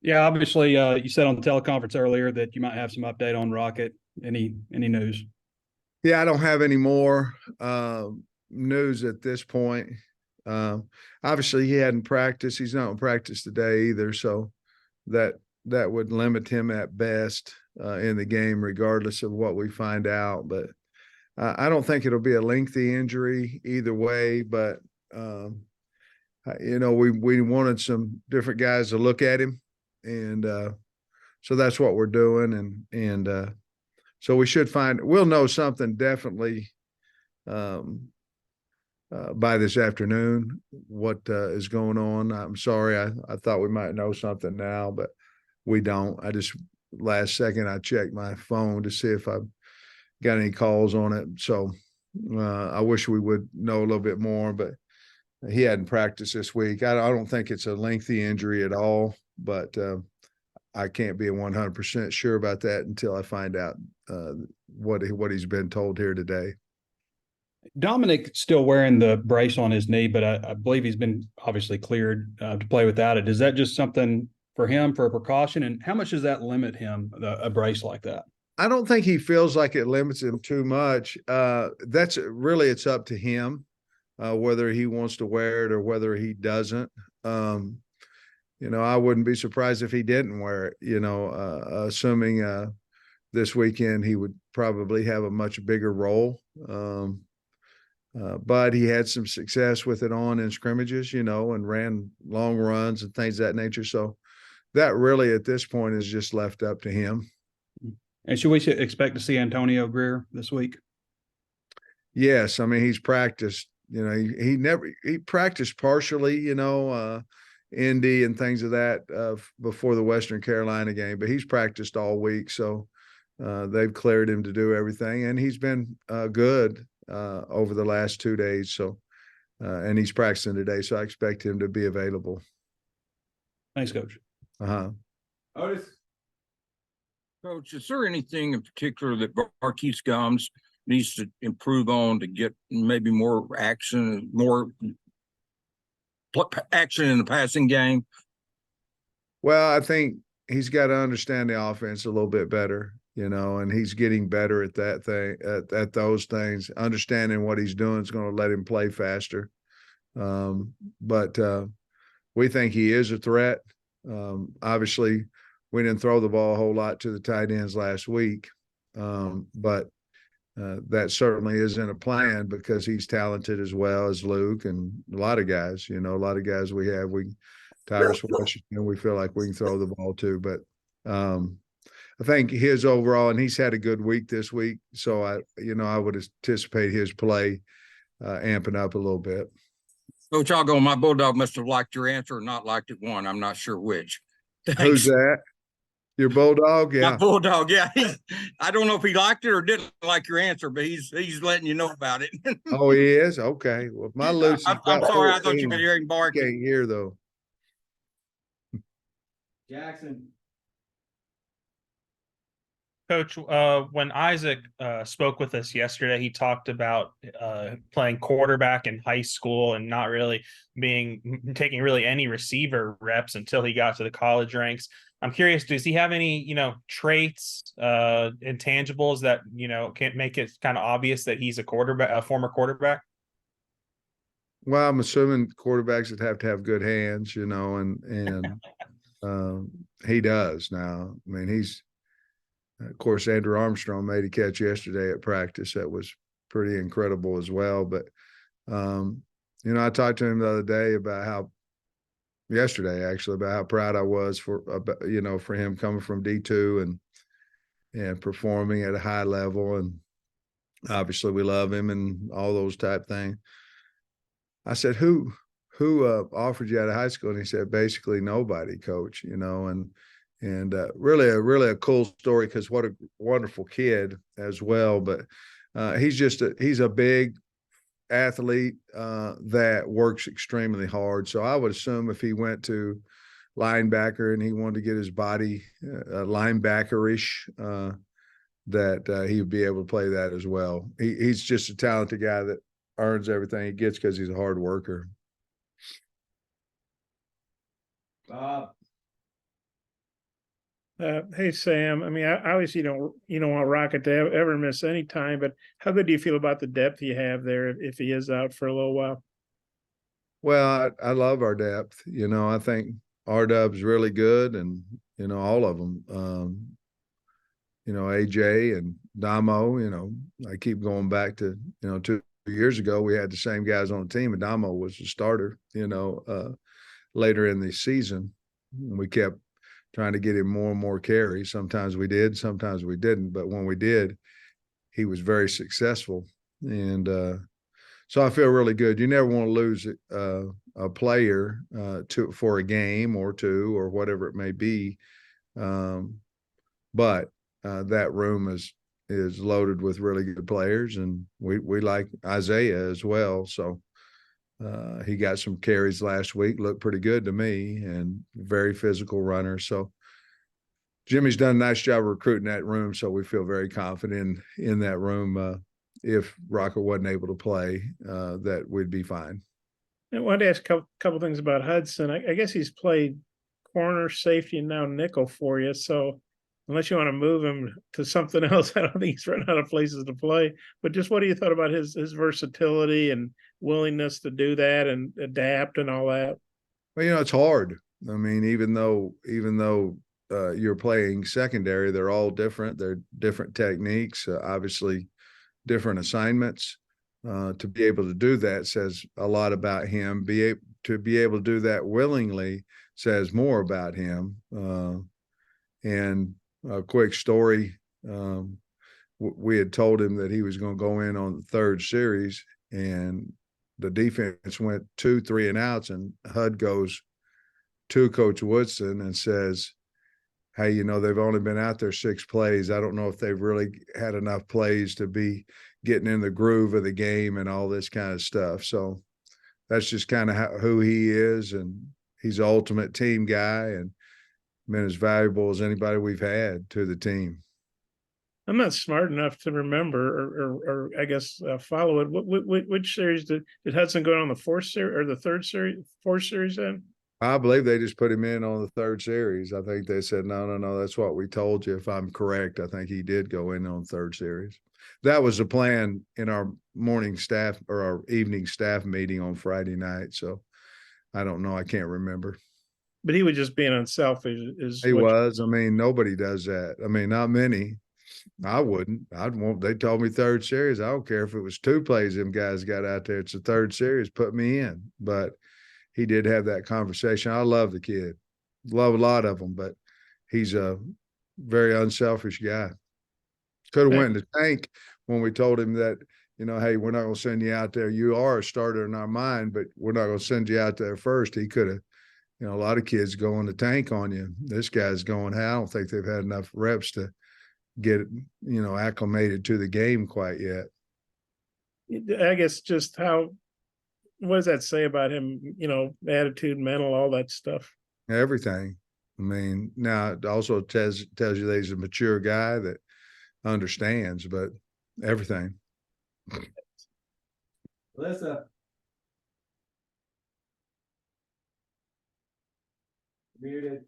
Yeah, obviously, you said on the teleconference earlier that you might have some update on Rocket. Any news? Yeah, I don't have any more news at this point. Um, Obviously, he hadn't practiced. He's not in practice today either, so that that would limit him at best in the game, regardless of what we find out. But I don't think it'll be a lengthy injury either way. But we wanted some different guys to look at him, and so that's what we're doing. And so we'll know something definitely um, by this afternoon what is going on. I'm sorry, I thought we might know something now, but we don't. I just last second I checked my phone to see if I got any calls on it. So I wish we would know a little bit more, but he hadn't practiced this week. I don't think it's a lengthy injury at all, but I can't be 100% sure about that until I find out what he's been told here today. Dominic's still wearing the brace on his knee, but I believe he's been obviously cleared to play without it. Is that just something for him for a precaution? And how much does that limit him, a brace like that? I don't think he feels like it limits him too much. That's really it's up to him whether he wants to wear it or whether he doesn't. Um, I wouldn't be surprised if he didn't wear it. Assuming this weekend he would probably have a much bigger role. But he had some success with it on in scrimmages, and ran long runs and things of that nature. So that really at this point is just left up to him. And should we expect to see Antonio Greer this week? Yes, I mean he's practiced. He practiced partially. Indy and things of that before the Western Carolina game, but he's practiced all week. So they've cleared him to do everything, and he's been good over the last 2 days. So and he's practicing today, so I expect him to be available. Thanks, Coach. Uh-huh. Otis. Coach, is there anything in particular that Marquise Gomes needs to improve on to get maybe more action in the passing game? Well, I think he's got to understand the offense a little bit better, and he's getting better at that thing, at those things. Understanding what he's doing is going to let him play faster. But we think he is a threat. Obviously, we didn't throw the ball a whole lot to the tight ends last week, but that certainly isn't a plan because he's talented as well as Luke and a lot of guys. A lot of guys we have. Tyrus Washington, we feel like we can throw the ball to, but I think his overall, and he's had a good week this week, so I would anticipate his play amping up a little bit. Coach, I'll go. My Bulldog must have liked your answer or not liked it one. I'm not sure which. Thanks. Who's that? Your Bulldog? Yeah. My Bulldog, yeah. I don't know if he liked it or didn't like your answer, but he's letting you know about it. Oh, he is? Okay. Well, my Lucy's I'm sorry. I thought you could hear him barking. Can't hear, though. Jackson. Coach, when Isaac spoke with us yesterday, he talked about playing quarterback in high school and not really taking really any receiver reps until he got to the college ranks. I'm curious, does he have any, traits, intangibles that, can make it kind of obvious that he's a former quarterback? Well, I'm assuming quarterbacks would have to have good hands, and he does now. I mean, of course, Andrew Armstrong made a catch yesterday at practice. That was pretty incredible as well. But, I talked to him the other day yesterday about how proud I was for him coming from D2 and performing at a high level. And obviously we love him and all those type things. I said, who offered you out of high school? And he said, basically nobody, Coach, and really a cool story because what a wonderful kid as well. But he's a big athlete that works extremely hard. So I would assume if he went to linebacker and he wanted to get his body linebacker-ish, that he would be able to play that as well. He's just a talented guy that earns everything he gets because he's a hard worker. Hey Sam, I mean, obviously you don't want Rocket to ever miss any time, but how good do you feel about the depth you have there if he is out for a little while? Well, I love our depth. I think R-Dub's really good, and all of them. AJ and Damo. I keep going back to 2 years ago we had the same guys on the team, and Damo was the starter. Later in the season, we kept trying to get him more and more carries. Sometimes we did, sometimes we didn't. But when we did, he was very successful. And so I feel really good. You never want to lose a player for a game or two or whatever it may be. But that room is loaded with really good players, and we like Isaiah as well. So he got some carries last week, looked pretty good to me, and very physical runner. So Jimmy's done a nice job of recruiting that room, so we feel very confident in that room. If Rocker wasn't able to play, that we'd be fine. I wanted to ask a couple things about Hudson. I guess he's played corner, safety, and now nickel for you. So unless you want to move him to something else, I don't think he's run out of places to play. But just what do you thought about his versatility and willingness to do that and adapt and all that? Well, it's hard. I mean, even though you're playing secondary, they're all different. They're different techniques, obviously different assignments. To be able to do that says a lot about him. To be able to do that willingly says more about him. And a quick story, we had told him that he was going to go in on the third series, and the defense went 2 3 and outs, and HUD goes to Coach Woodson and says, hey, they've only been out there 6 plays. I don't know if they've really had enough plays to be getting in the groove of the game and all this kind of stuff. So that's just kind of who he is. And he's an ultimate team guy and been as valuable as anybody we've had to the team. I'm not smart enough to remember or I guess follow it. Which series did Hudson go on the fourth series or the fourth series then? I believe they just put him in on the third series. I think they said, no, that's what we told you. If I'm correct, I think he did go in on third series. That was the plan in our morning staff or our evening staff meeting on Friday night. So I don't know. I can't remember. But he was just being unselfish. He was. I mean, nobody does that. I mean, not many. I wouldn't. They told me third series. I don't care if it was 2 plays them guys got out there. It's the third series. Put me in. But he did have that conversation. I love the kid. Love a lot of them, but he's a very unselfish guy. Could have went in the tank when we told him that, hey, we're not going to send you out there. You are a starter in our mind, but we're not going to send you out there first. He could have, a lot of kids go in the tank on you. This guy's going, hey, I don't think they've had enough reps to get, acclimated to the game quite yet. I guess just what does that say about him? Attitude, mental, all that stuff. Everything. I mean, now it also tells you that he's a mature guy that understands, but everything. Alyssa. Muted.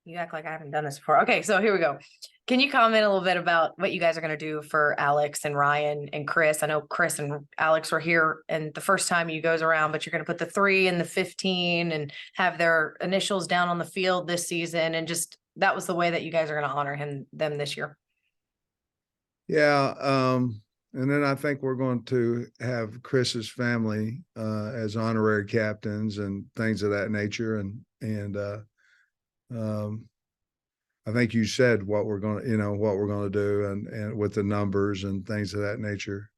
You act like I haven't done this before. Okay, so here we go. Can you comment a little bit about what you guys are going to do for Alex and Ryan and Chris? I know Chris and Alex were here and the first time you goes around, but you're going to put the 3 and the 15 and have their initials down on the field this season. And just, that was the way that you guys are going to honor them this year. Yeah. And then I think we're going to have Chris's family as honorary captains and things of that nature. I think you said what we're going to do and with the numbers and things of that nature.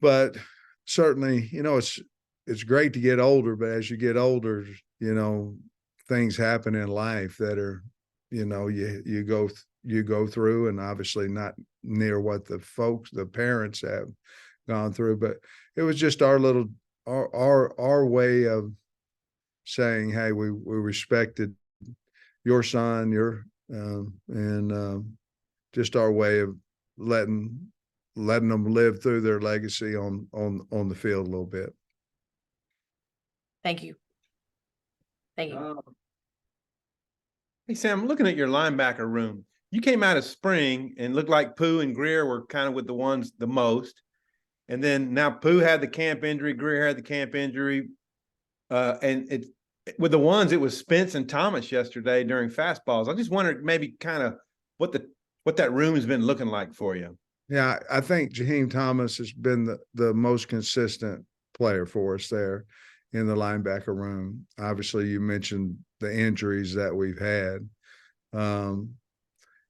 But certainly, it's great to get older, but as you get older, things happen in life that are, you go through, and obviously not near what the parents have gone through, but it was just our way of saying, hey, we respected your son, just our way of letting them live through their legacy on the field a little bit. Thank you. Thank you. Hey, Sam, I'm looking at your linebacker room. You came out of spring and looked like Pooh and Greer were kind of with the ones the most. And then now Pooh had the camp injury, Greer had the camp injury. And it with the ones, it was Spence and Thomas yesterday during fastballs. I just wondered maybe kind of what that room has been looking like for you. Yeah, I think Jaheim Thomas has been the most consistent player for us there in the linebacker room. Obviously, you mentioned the injuries that we've had.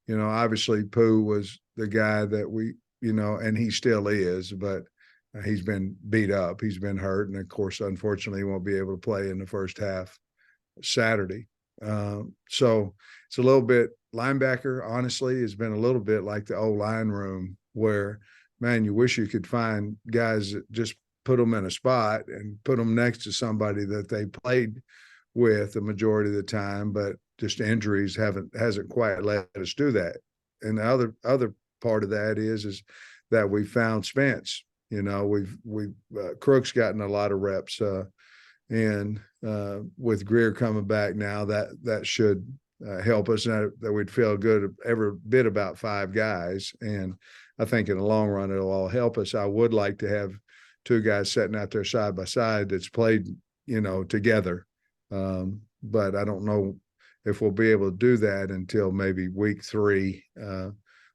Obviously Pooh was the guy that we, and he still is, but he's been beat up. He's been hurt. And of course, unfortunately, he won't be able to play in the first half Saturday. So it's a little bit linebacker, honestly, has been a little bit like the old line room where, man, you wish you could find guys that just put them in a spot and put them next to somebody that they played with the majority of the time, but just injuries hasn't quite let us do that. And the other part of that is that we found Spence. We've Crook's gotten a lot of reps, and with Greer coming back now, that should help us. That we'd feel good every bit about 5 guys, and I think in the long run it'll all help us. I would like to have 2 guys sitting out there side by side that's played, together, but I don't know if we'll be able to do that until maybe week 3,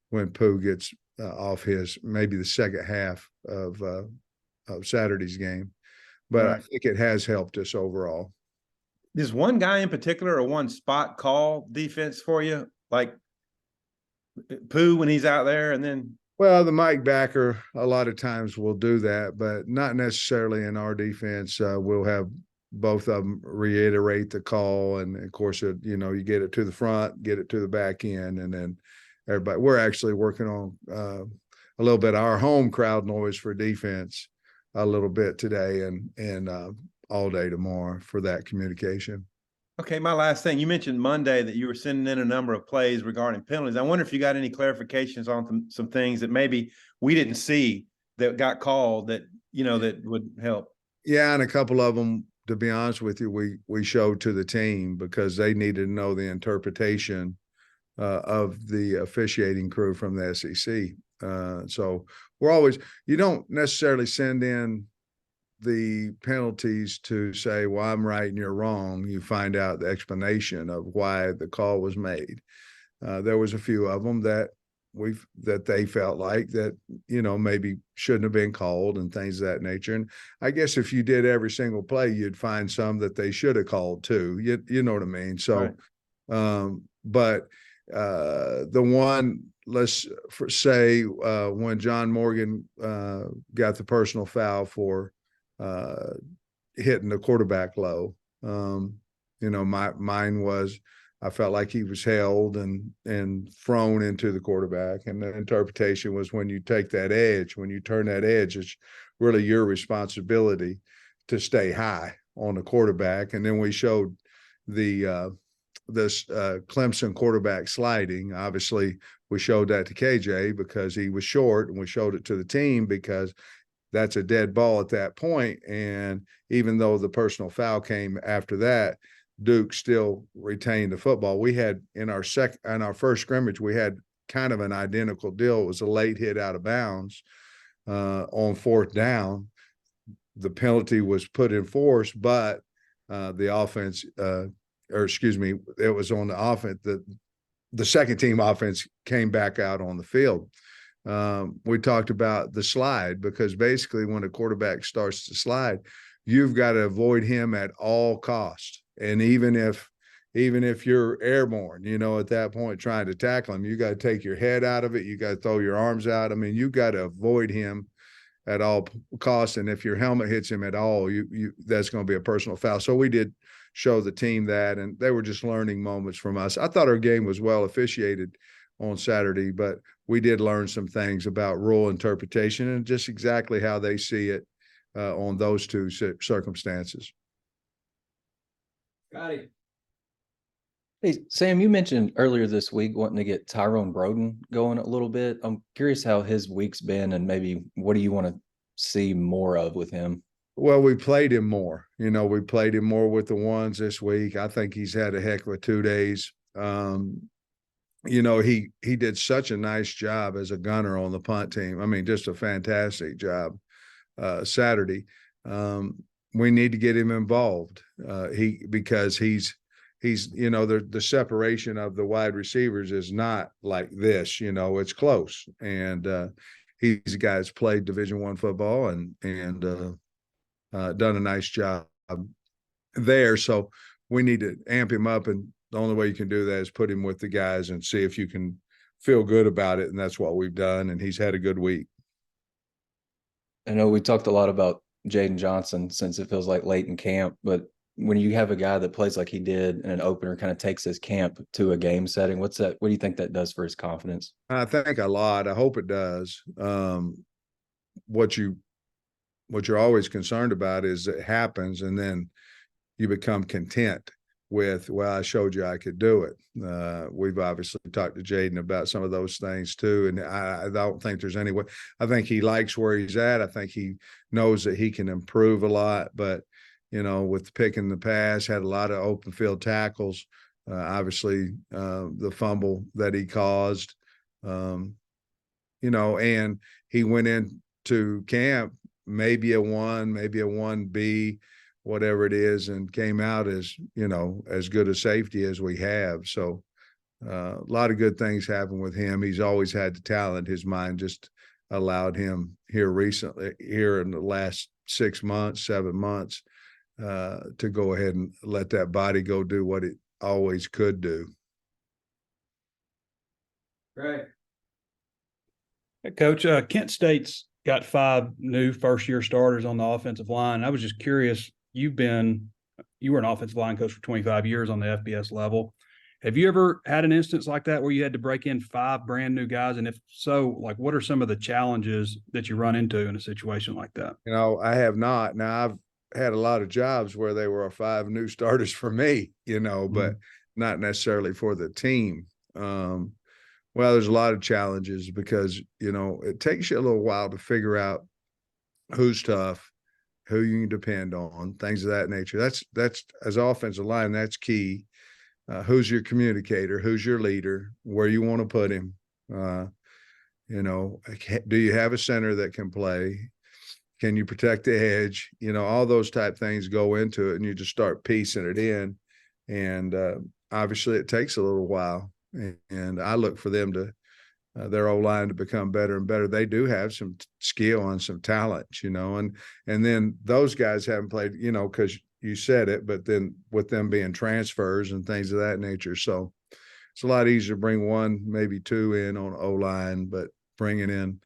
when Pooh gets off maybe the second half of Saturday's game. But Right. I think it has helped us overall. Is one guy in particular or one spot call defense for you? Like Pooh when he's out there and then. Well, the Mike Backer a lot of times will do that, but not necessarily in our defense. We'll have both of them reiterate the call. And of course, you get it to the front, get it to the back end, and then everybody. We're actually working on a little bit of our home crowd noise for defense a little bit today and all day tomorrow for that communication. Okay, my last thing. You mentioned Monday that you were sending in a number of plays regarding penalties. I wonder if you got any clarifications on some things that maybe we didn't see that got called that would help. Yeah, and a couple of them, to be honest with you, we showed to the team because they needed to know the interpretation of the officiating crew from the SEC. So you don't necessarily send in the penalties to say, well, I'm right and you're wrong. You find out the explanation of why the call was made. There was a few of them that they felt like that, maybe shouldn't have been called and things of that nature. And I guess if you did every single play, you'd find some that they should have called too. You know what I mean? So, right. But the one, let's say when John Morgan got the personal foul for hitting the quarterback low, mine was, I felt like he was held and thrown into the quarterback. And the interpretation was when you take that edge, when you turn that edge, it's really your responsibility to stay high on the quarterback. And then we showed this Clemson quarterback sliding. Obviously, we showed that to KJ because he was short, and we showed it to the team because that's a dead ball at that point. And even though the personal foul came after that, Duke still retained the football. We had in our first scrimmage, we had kind of an identical deal. It was a late hit out of bounds on 4th down. The penalty was put in force, but the offense, it was on the offense. The second team offense came back out on the field. We talked about the slide because basically when a quarterback starts to slide, you've got to avoid him at all costs. And even if you're airborne, at that point trying to tackle him, you got to take your head out of it. You got to throw your arms out. I mean, you got to avoid him at all costs. And if your helmet hits him at all, that's going to be a personal foul. So we did show the team that, and they were just learning moments from us. I thought our game was well officiated on Saturday, but we did learn some things about rule interpretation and just exactly how they see it on those two circumstances. Got it. Hey, Sam, you mentioned earlier this week wanting to get Tyrone Broden going a little bit. I'm curious how his week's been and maybe what do you want to see more of with him? Well, we played him more. We played him more with the ones this week. I think he's had a heck of a 2 days. He did such a nice job as a gunner on the punt team. I mean, just a fantastic job Saturday. We need to get him involved. Because he's the separation of the wide receivers is not like this. It's close, and he's a guy that's played Division I football and done a nice job there. So we need to amp him up, and the only way you can do that is put him with the guys and see if you can feel good about it. And that's what we've done. And he's had a good week. I know we talked a lot about Jaden Johnson since it feels like late in camp, but when you have a guy that plays like he did in an opener, kind of takes his camp to a game setting, what do you think that does for his confidence? I think a lot. I hope it does. What you're always concerned about is it happens, and then you become content with, well, I showed you I could do it. We've obviously talked to Jaden about some of those things too. And I don't think there's any way. I think he likes where he's at. I think he knows that he can improve a lot, but with picking the pass, had a lot of open field tackles. Obviously, the fumble that he caused, and he went into camp, maybe a 1, maybe a 1B, whatever it is, and came out as good a safety as we have. So a lot of good things happen with him. He's always had the talent. His mind just allowed him here in the last 6 months, 7 months, to go ahead and let that body go do what it always could do. Right. Hey, Coach, Kent State's got 5 new first-year starters on the offensive line. I was just curious, you were an offensive line coach for 25 years on the FBS level. Have you ever had an instance like that where you had to break in 5 brand new guys? And if so, what are some of the challenges that you run into in a situation like that? I have not. Now, I've had a lot of jobs where they were 5 new starters for me, but not necessarily for the team. Well, there's a lot of challenges because, it takes you a little while to figure out who's tough, who you can depend on, things of that nature. That's as offensive line, that's key. Who's your communicator? Who's your leader? Where you want to put him? Do you have a center that can play? Can you protect the edge? All those type things go into it, and you just start piecing it in. And obviously, it takes a little while. And I look for them to their O-line to become better and better. They do have some skill and some talent, and then those guys haven't played, because you said it, but then with them being transfers and things of that nature. So it's a lot easier to bring 1, maybe 2 in on O-line, but bringing in,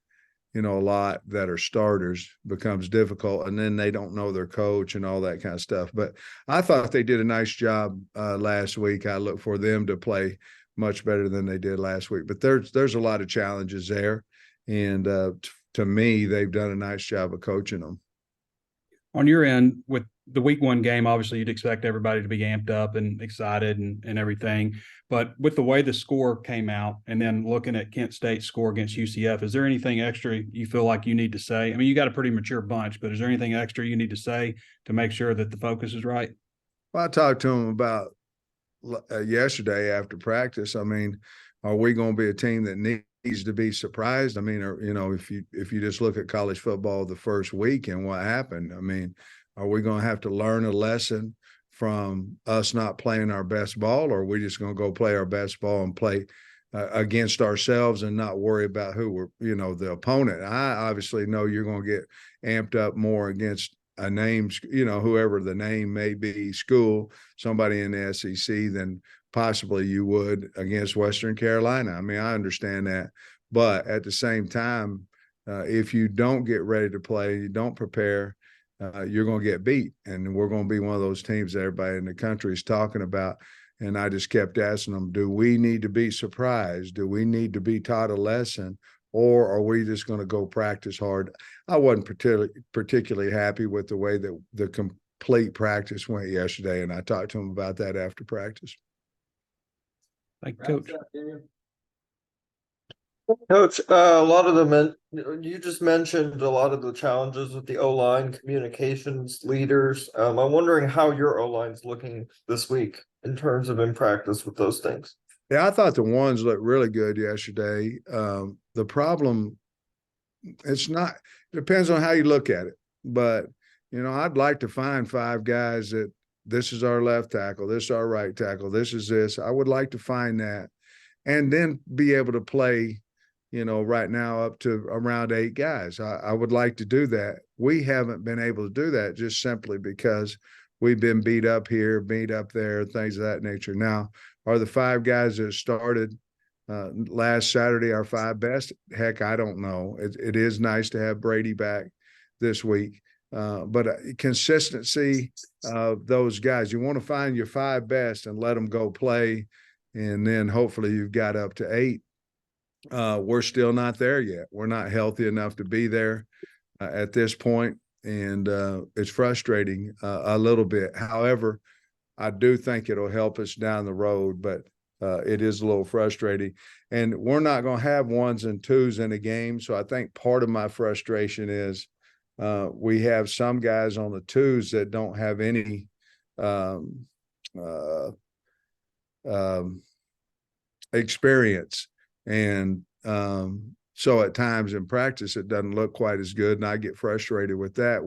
a lot that are starters becomes difficult, and then they don't know their coach and all that kind of stuff. But I thought they did a nice job last week. I look for them to play much better than they did last week. But there's a lot of challenges there, and to me, they've done a nice job of coaching them. On your end, with the week 1 game, obviously you'd expect everybody to be amped up and excited and everything. But with the way the score came out, and then looking at Kent State's score against UCF, is there anything extra you feel like you need to say? I mean, you got a pretty mature bunch, but is there anything extra you need to say to make sure that the focus is right? Well, I talked to them about yesterday after practice. I mean, are we going to be a team that needs to be surprised? I mean, or, if you just look at college football the first week and what happened, I mean, are we going to have to learn a lesson from us not playing our best ball, or are we just going to go play our best ball and play against ourselves and not worry about who we're, the opponent? I obviously know you're going to get amped up more against a name, whoever the name may be, school, somebody in the SEC, than possibly you would against Western Carolina. I mean, I understand that. But at the same time, if you don't get ready to play, you don't prepare, you're going to get beat. And we're going to be one of those teams that everybody in the country is talking about. And I just kept asking them, do we need to be surprised? Do we need to be taught a lesson? Or are we just going to go practice hard? I wasn't particularly happy with the way that the complete practice went yesterday, and I talked to him about that after practice. Thank you, Coach. Coach, a lot of you just mentioned a lot of the challenges with the O-line, communications, leaders. I'm wondering how your O-line's looking this week in terms of in practice with those things. Yeah, I thought the ones looked really good yesterday. The problem, it's not, it depends on how you look at it. But, I'd like to find 5 guys that this is our left tackle, this is our right tackle, this is this. I would like to find that and then be able to play, right now up to around 8 guys. I would like to do that. We haven't been able to do that just simply because we've been beat up here, beat up there, things of that nature. Now, are the 5 guys that started last Saturday our 5 best? Heck, I don't know. It is nice to have Brady back this week. But consistency of those guys, you want to find your 5 best and let them go play. And then hopefully you've got up to 8. We're still not there yet. We're not healthy enough to be there at this point, and it's frustrating a little bit. However, I do think it'll help us down the road, but it is a little frustrating. And we're not going to have 1s and 2s in a game, so I think part of my frustration is we have some guys on the 2s that don't have any experience. And so at times in practice, it doesn't look quite as good. And I get frustrated with that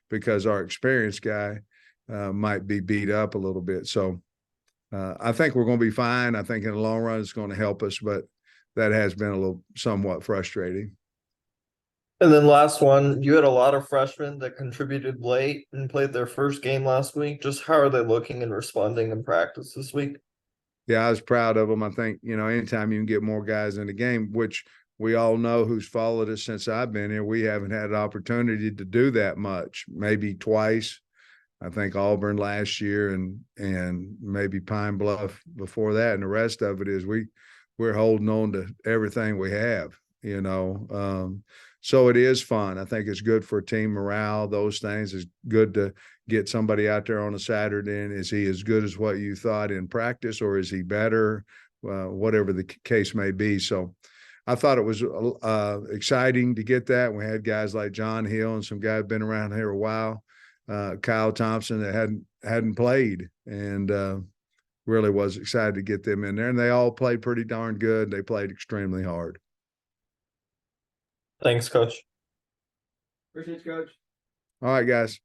because our experienced guy might be beat up a little bit. So I think we're going to be fine. I think in the long run, it's going to help us, but that has been a little somewhat frustrating. And then last one, you had a lot of freshmen that contributed late and played their first game last week. Just how are they looking and responding in practice this week? Yeah, I was proud of them. I think, anytime you can get more guys in the game, which we all know who's followed us since I've been here, we haven't had an opportunity to do that much, maybe twice. I think Auburn last year and maybe Pine Bluff before that. And the rest of it is we're holding on to everything we have, so it is fun. I think it's good for team morale. Those things. It's good to get somebody out there on a Saturday. And is he as good as what you thought in practice, or is he better? Whatever the case may be. So I thought it was exciting to get that. We had guys like John Hill and some guys been around here a while. Kyle Thompson that hadn't played, and really was excited to get them in there. And they all played pretty darn good. They played extremely hard. Thanks, Coach. All right, guys.